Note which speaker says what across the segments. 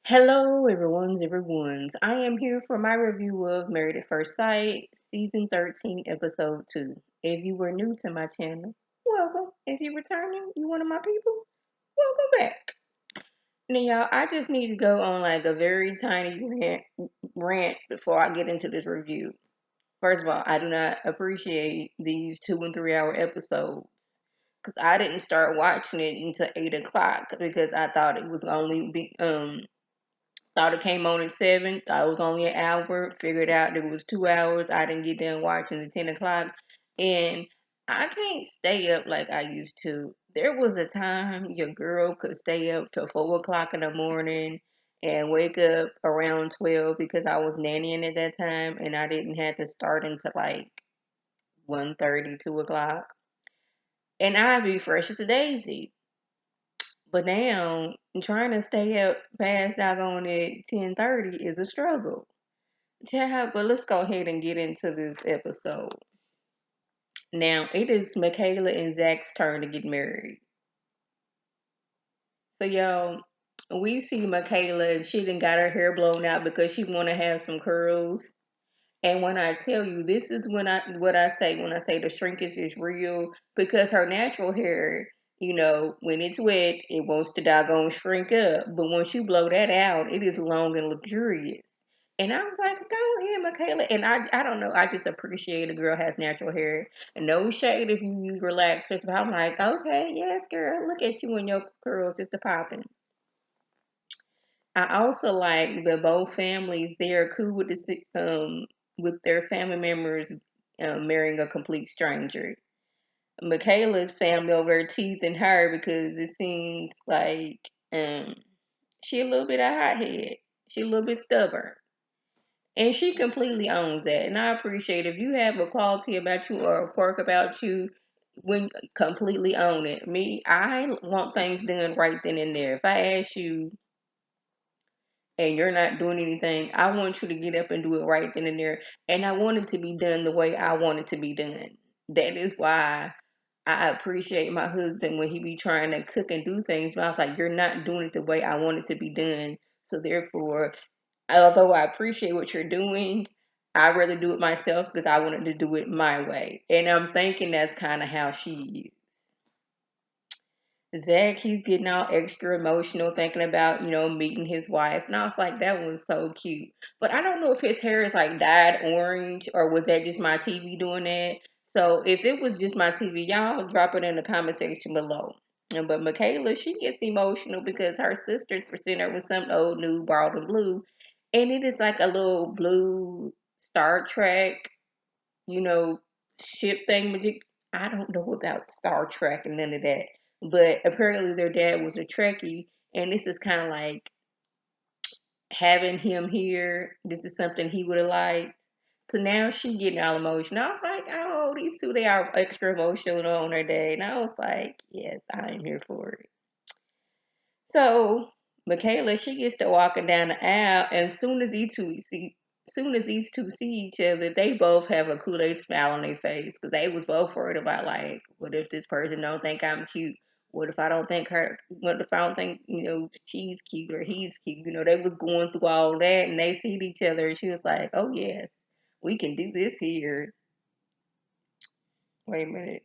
Speaker 1: Hello, everyone's. I am here for my review of Married at First Sight, Season 13, Episode 2. If you were new to my channel, welcome. If you're returning, you one of my peoples, welcome back. Now, y'all, I just need to go on like a very tiny rant before I get into this review. First of all, I do not appreciate these 2 and 3 hour episodes because I didn't start watching it until 8 o'clock because I thought it was only thought it came on at 7. Thought it was only an hour. Figured out it was 2 hours. I didn't get done watching at 10 o'clock. And I can't stay up like I used to. There was a time your girl could stay up till 4 o'clock in the morning and wake up around 12 because I was nannying at that time and I didn't have to start until like 1:30, 2 o'clock. And I'd be fresh as a daisy. But now trying to stay up past doggone at 10:30 is a struggle. Child, but let's go ahead and get into this episode. Now it is Michaela and Zach's turn to get married. So y'all, we see Michaela and she done got her hair blown out because she wanna have some curls. And when I tell you, this is what I say when I say the shrinkage is real, because her natural hair, when it's wet, it wants to doggone shrink up. But once you blow that out, it is long and luxurious. And I was like, go ahead, Michaela. And I don't know, I just appreciate a girl has natural hair. And no shade if you use relaxers. But I'm like, okay, yes, girl, look at you and your curls just a popping. I also like that both families they are cool with with their family members marrying a complete stranger. Michaela's family over there teasing her because it seems like she a little bit of hothead. She a little bit stubborn. And she completely owns that. And I appreciate if you have a quality about you or a quirk about you, when completely own it. Me, I want things done right then and there. If I ask you and you're not doing anything, I want you to get up and do it right then and there. And I want it to be done the way I want it to be done. That is why I appreciate my husband when he be trying to cook and do things. But I was like, you're not doing it the way I want it to be done. So therefore, although I appreciate what you're doing, I'd rather do it myself because I wanted to do it my way. And I'm thinking that's kind of how she is. Zach, he's getting all extra emotional thinking about, meeting his wife. And I was like, that was so cute. But I don't know if his hair is like dyed orange or was that just my TV doing that. So if it was just my TV, y'all drop it in the comment section below. But Michaela, she gets emotional because her sister presented her with some old new borrowed and blue. And it is like a little blue Star Trek, you know, ship thing. I don't know about Star Trek and none of that. But apparently their dad was a Trekkie, and this is kind of like having him here. This is something he would have liked. So now she getting all emotional. I was like, oh, these two, they are extra emotional on their day. And I was like, yes, I am here for it. So Michaela, she gets to walking down the aisle, and soon as these two see each other, they both have a Kool-Aid smile on their face because they was both worried about like, what if this person don't think I'm cute? What if I don't think her? What if I don't think she's cute or he's cute? They was going through all that, and they see each other, and she was like, "Oh yes, we can do this here." Wait a minute,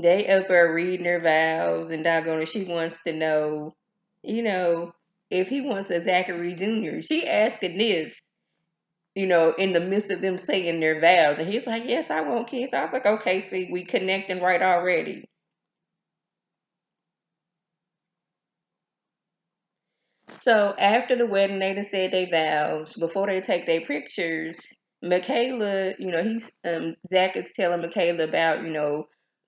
Speaker 1: they up there reading their vows, and doggone it, she wants to know, you know, if he wants a Zachary Jr. She asking this, in the midst of them saying their vows. And he's like, yes, I want kids. I was like, okay, see, we connecting right already. So after the wedding, they done said their vows. Before they take their pictures, Michaela, Zach is telling Michaela about,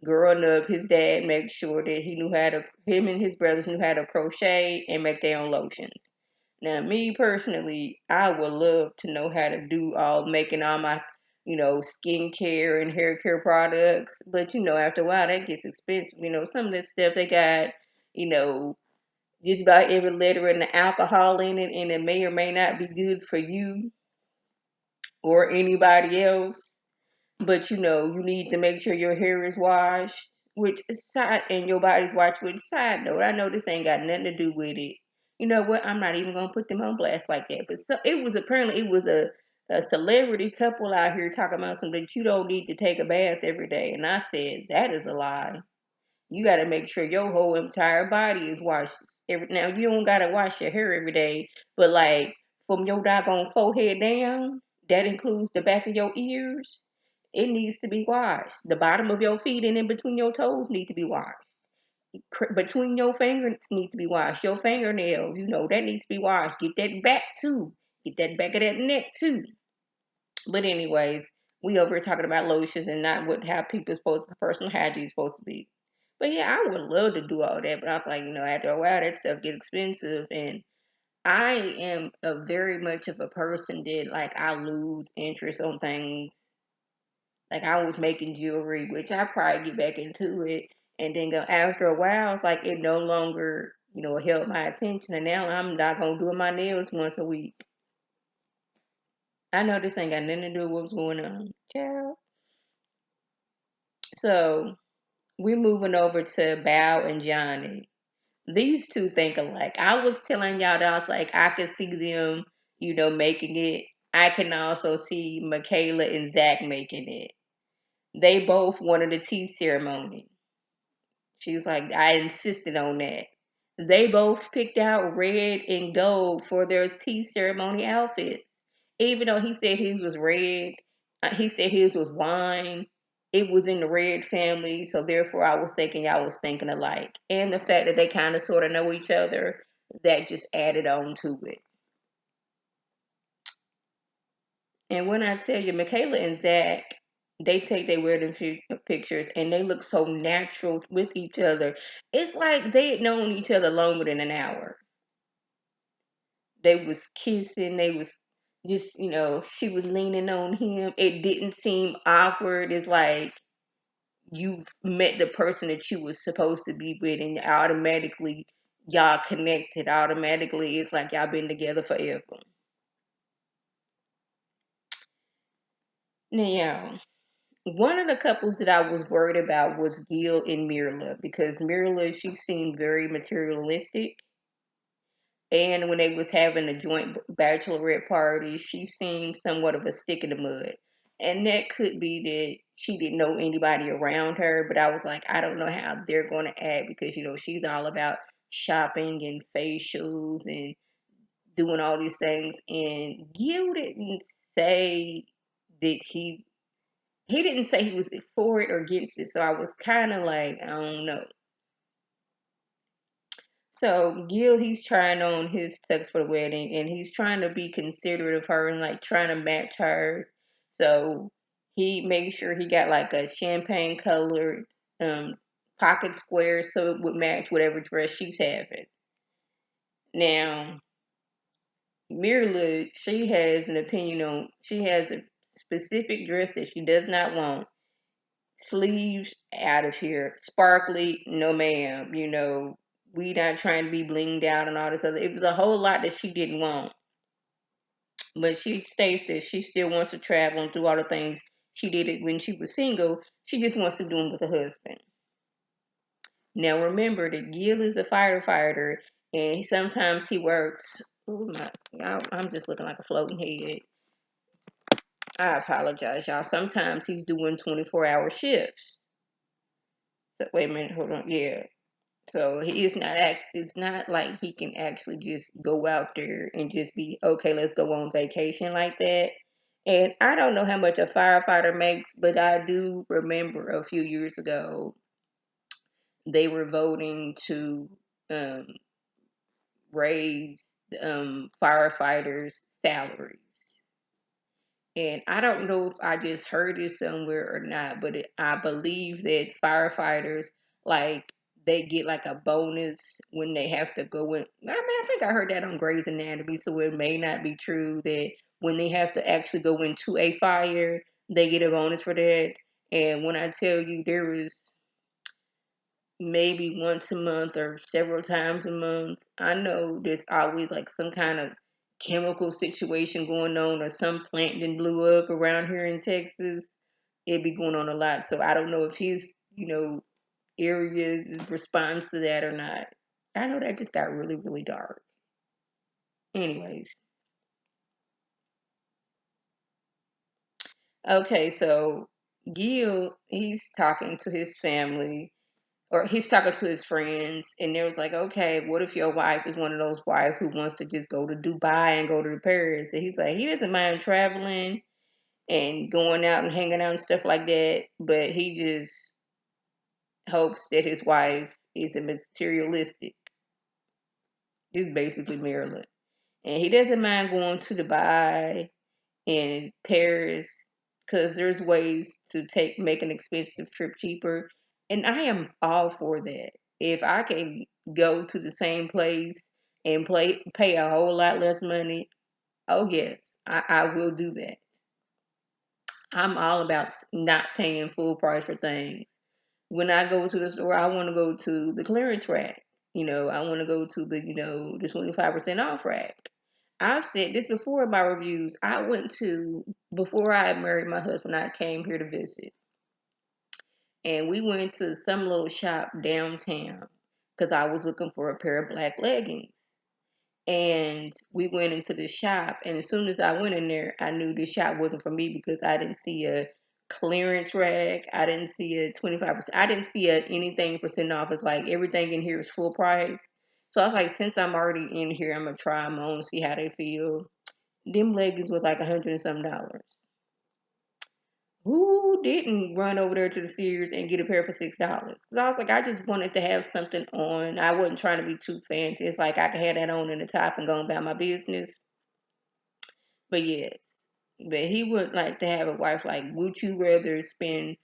Speaker 1: growing up, his dad made sure that him and his brothers knew how to crochet and make their own lotions. Now, me personally, I would love to know how to do making all my, skincare and hair care products. But, after a while, that gets expensive. Some of this stuff they got, you know, just about every letter and the alcohol in it, and it may or may not be good for you or anybody else. But, you need to make sure your hair is washed, and your body's washed. Which, side note, I know this ain't got nothing to do with it. You know what? I'm not even gonna put them on blast like that. But so it was apparently it was a celebrity couple out here talking about something that you don't need to take a bath every day. And I said, that is a lie. You got to make sure your whole entire body is washed. Now you don't got to wash your hair every day, but like from your doggone forehead down, that includes the back of your ears. It needs to be washed. The bottom of your feet and in between your toes need to be washed. Between your fingers need to be washed. Your fingernails, that needs to be washed. Get that back too. Get that back of that neck too. But anyways, we over here talking about lotions and not what how people's supposed personal hygiene is supposed to be. But yeah, I would love to do all that, but I was like, after a while that stuff get expensive, and I am a very much of a person that like I lose interest on things. Like I was making jewelry, which I probably get back into it, and then go after a while, it's like it no longer held my attention, and now I'm not gonna do my nails once a week. I know this ain't got nothing to do with what's going on, child. So we're moving over to Bao and Johnny. These two think alike. I was telling y'all that I was like, I could see them, making it. I can also see Michaela and Zach making it. They both wanted a tea ceremony. She was like, I insisted on that. They both picked out red and gold for their tea ceremony outfits. Even though he said his was red, he said his was wine. It was in the red family, so therefore I was thinking y'all was thinking alike. And the fact that they kind of sort of know each other, that just added on to it. And when I tell you, Michaela and Zach, they take their wedding pictures and they look so natural with each other. It's like they had known each other longer than an hour. They was kissing. They was just, she was leaning on him. It didn't seem awkward. It's like you've met the person that you was supposed to be with, and automatically y'all connected. Automatically, it's like y'all been together forever. Now, one of the couples that I was worried about was Gil and Mirla because Mirla, she seemed very materialistic. And when they was having a joint bachelorette party, she seemed somewhat of a stick in the mud. And that could be that she didn't know anybody around her, but I was like, I don't know how they're going to act because, she's all about shopping and facials and doing all these things. And Gil didn't say that he didn't say he was for it or against it. So I was kind of like, I don't know. So Gil, he's trying on his tux for the wedding, and he's trying to be considerate of her and like trying to match her. So he made sure he got like a champagne colored pocket square so it would match whatever dress she's having. Now, Mirla, she has an opinion on. She has a specific dress that she does not want. Sleeves out of here. Sparkly, no ma'am. We not trying to be blinged out and all this other. It was a whole lot that she didn't want. But she states that she still wants to travel and do all the things she did it when she was single. She just wants to do them with a husband. Now remember that Gil is a firefighter and sometimes he works. Oh my, I'm just looking like a floating head. I apologize, y'all. Sometimes he's doing 24-hour shifts. So, wait a minute, hold on. Yeah. So he is not it's not like he can actually just go out there and just be okay, let's go on vacation like that. And I don't know how much a firefighter makes, but I do remember a few years ago they were voting to um, raise firefighters' salaries. And I don't know if I just heard it somewhere or not, but I believe that firefighters, like, they get like a bonus when they have to go in. I mean, I think I heard that on Grey's Anatomy, so it may not be true that when they have to actually go into a fire, they get a bonus for that. And when I tell you there is maybe once a month or several times a month. I know there's always like some kind of chemical situation going on or some plant that blew up around here in Texas. It'd be going on a lot. So I don't know if his, area responds to that or not. I know that just got really, really dark. Anyways, okay, so Gil, he's talking to his family or he's talking to his friends, and they was like, okay, what if your wife is one of those wives who wants to just go to Dubai and go to Paris? And he's like, he doesn't mind traveling and going out and hanging out and stuff like that, but he just hopes that his wife isn't materialistic. Is basically Maryland. And he doesn't mind going to Dubai and Paris because there's ways to make an expensive trip cheaper. And I am all for that. If I can go to the same place and pay a whole lot less money, oh yes, I will do that. I'm all about not paying full price for things. When I go to the store, I want to go to the clearance rack. I want to go to the 25% off rack. I've said this before in my reviews. Before I married my husband, I came here to visit. And we went to some little shop downtown because I was looking for a pair of black leggings. And we went into the shop, and as soon as I went in there, I knew the shop wasn't for me because I didn't see a clearance rack. I didn't see a 25%. I didn't see anything percent off. It's like everything in here is full price. So I was like, since I'm already in here, I'm gonna try them on, see how they feel. Them leggings was like $100 and some dollars. Who didn't run over there to the Sears and get a pair for $6? Because I was like, I just wanted to have something on. I wasn't trying to be too fancy. It's like I could have that on in the top and go about my business. But yes, but he would like to have a wife. Like, would you rather spend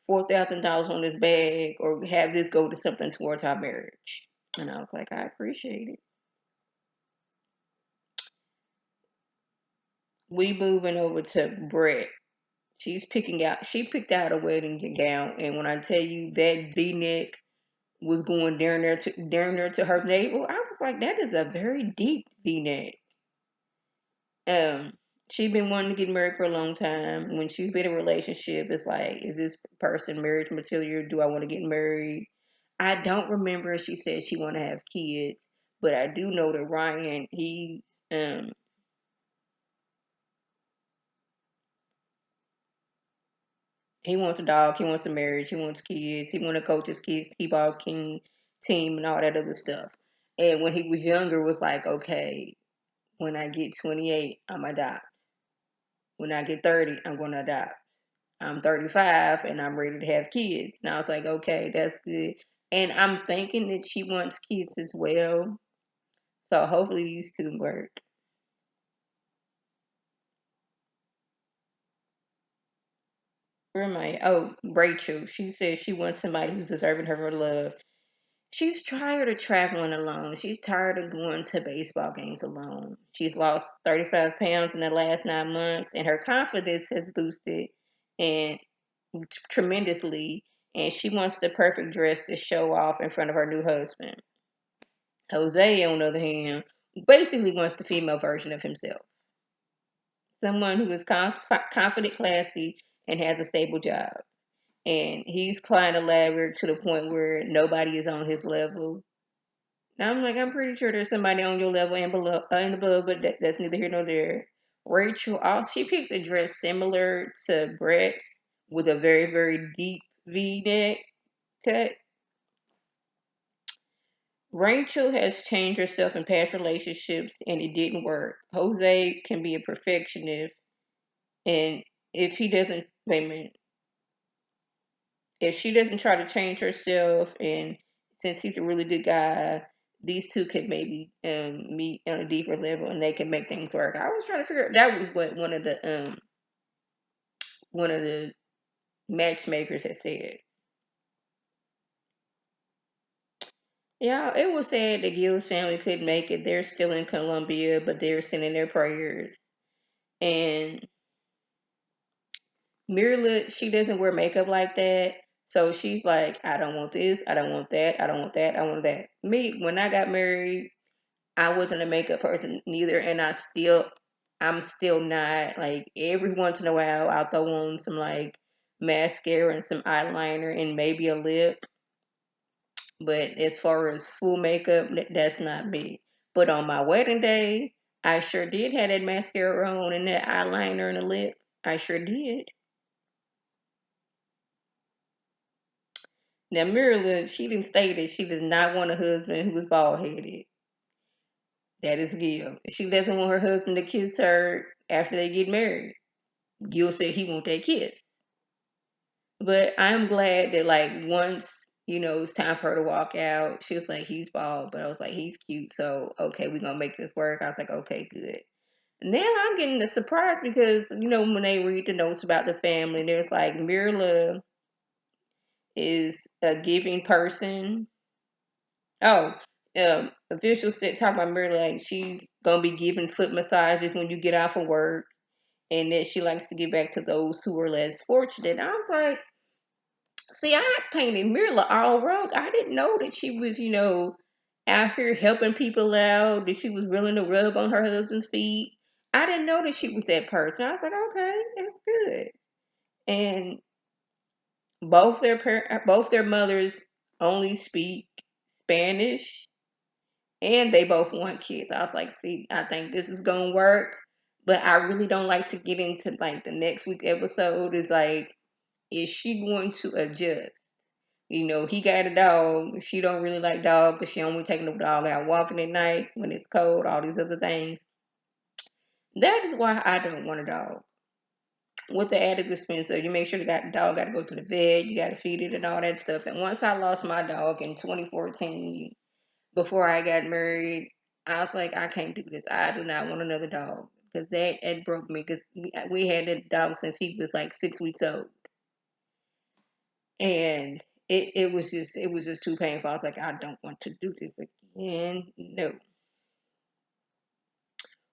Speaker 1: $4,000 on this bag or have this go to something towards our marriage? And I was like, I appreciate it. We moving over to Brett. She picked out a wedding gown, and when I tell you that V-neck was going down there to her navel, I was like, that is a very deep V-neck. Um, she been wanting to get married for a long time. When she's been in a relationship, it's like, is this person marriage material? Do I want to get married? I don't remember if she said she want to have kids, but I do know that Ryan, um he wants a dog, he wants a marriage, he wants kids, he want to coach his kids t-ball king team and all that other stuff. And when he was younger, was like, okay, when I get 28, I'm adopt. When I get 30, I'm going to adopt. I'm 35 and I'm ready to have kids. And I was like, okay, that's good. And I'm thinking that she wants kids as well. So hopefully these two work. Where am I? Oh, Rachel. She says she wants somebody who's deserving of her love. She's tired of traveling alone. She's tired of going to baseball games alone. She's lost 35 pounds in the last 9 months, and her confidence has boosted and tremendously. And she wants the perfect dress to show off in front of her new husband. Jose, on the other hand, basically wants the female version of himself. Someone who is confident, classy, and has a stable job. And he's climbing a ladder to the point where nobody is on his level. Now I'm like, I'm pretty sure there's somebody on your level and above, but that's neither here nor there. Rachel, she picks a dress similar to Brett's with a very, very deep V neck cut. Rachel has changed herself in past relationships and it didn't work. Jose can be a perfectionist, and if he doesn't, wait a minute, if she doesn't try to change herself, and since he's a really good guy, these two could maybe meet on a deeper level and they can make things work. I was trying to figure that was what one of the matchmakers had said. Yeah, it was sad that Gil's family couldn't make it. They're still in Colombia, but they're sending their prayers. And Mirla, she doesn't wear makeup like that. So she's like, I don't want this, I don't want that, I don't want that, I want that. Me, when I got married, I wasn't a makeup person neither, and I'm still not. Like every once in a while, I'll throw on some like mascara and some eyeliner and maybe a lip. But as far as full makeup, that's not me. But on my wedding day, I sure did have that mascara on and that eyeliner and the lip. I sure did. Now, Marilyn, she didn't state that she does not want a husband who was bald headed. That is Gil. She doesn't want her husband to kiss her after they get married. Gil said he want that kiss. But I'm glad that like once, it's time for her to walk out, she was like, he's bald, but I was like, he's cute. So okay, we're gonna make this work. I was like, okay, good. Now I'm getting the surprise because when they read the notes about the family, there's like Mirla is a giving person. Oh, officials said talk about Mirla like she's gonna be giving foot massages when you get off of work, and that she likes to give back to those who are less fortunate. I was like, see, I painted Mirla all wrong. I didn't know that she was, out here helping people out, that she was willing to rub on her husband's feet. I didn't know that she was that person. I was like, okay, that's good. And both their mothers only speak Spanish, and they both want kids. I was like, see, I think this is gonna work, but I really don't like to get into like the next week episode. Is like, is she going to adjust? He got a dog. She don't really like dog because she only taking the dog out walking at night when it's cold. All these other things. That is why I don't want a dog. With the added expense, so you make sure the dog got to go to the vet. You got to feed it and all that stuff. And once I lost my dog in 2014, before I got married, I was like, I can't do this. I do not want another dog because that broke me. Because we had that dog since he was like 6 weeks old, and it was just too painful. I was like, I don't want to do this again. No.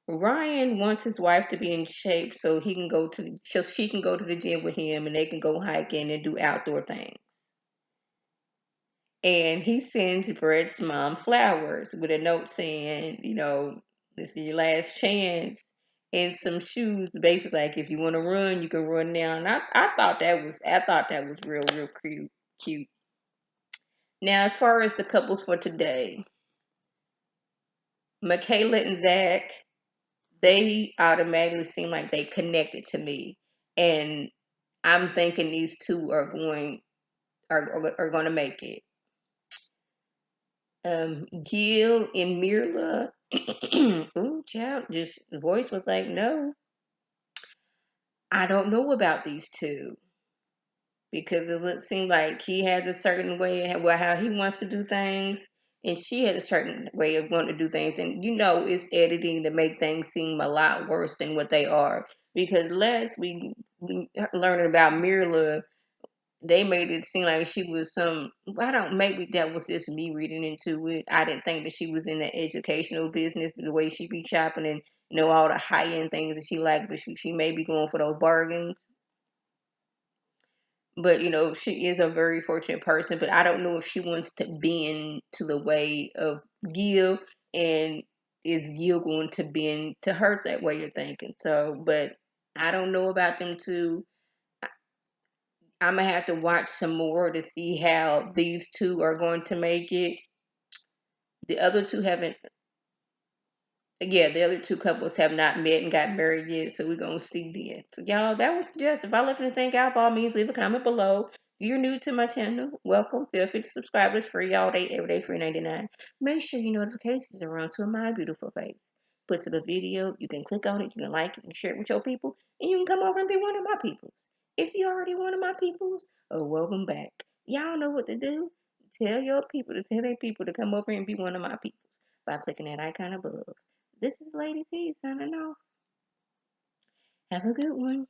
Speaker 1: Ryan wants his wife to be in shape so she can go to the gym with him and they can go hiking and do outdoor things. And he sends Brett's mom flowers with a note saying, this is your last chance, and some shoes. Basically, like if you want to run, you can run now. And I thought that was real cute. Cute. Now, as far as the couples for today, Michaela and Zach, they automatically seem like they connected to me, and I'm thinking these two are going to make it. Gil and Mirla, ooh, child, just the voice was like, no, I don't know about these two because it seemed like he had a certain way how he wants to do things, and she had a certain way of wanting to do things, and it's editing to make things seem a lot worse than what they are. Because last we learning about Mirla, they made it seem like she was maybe that was just me reading into it. I didn't think that she was in the educational business the way she be shopping and all the high end things that she liked, but she may be going for those bargains. But she is a very fortunate person, but I don't know if she wants to bend to the way of Gil, and is Gil going to bend to her that way you're thinking. So, but I don't know about them two. I'm gonna have to watch some more to see how these two are going to make it. The other two haven't. Yeah, the other two couples have not met and got married yet, so we're gonna see then. So y'all, that was just. If I left anything out, by all means, leave a comment below. If you're new to my channel, welcome. Feel free to subscribe. It's free all day, every day, free 99. Make sure your notifications are on to my beautiful face. Puts up a video, you can click on it, you can like it, you can share it with your people, and you can come over and be one of my peoples. If you're already one of my peoples, oh, welcome back. Y'all know what to do. Tell your people to tell their people to come over and be one of my peoples by clicking that icon above. This is Lady T signing off. Have a good one.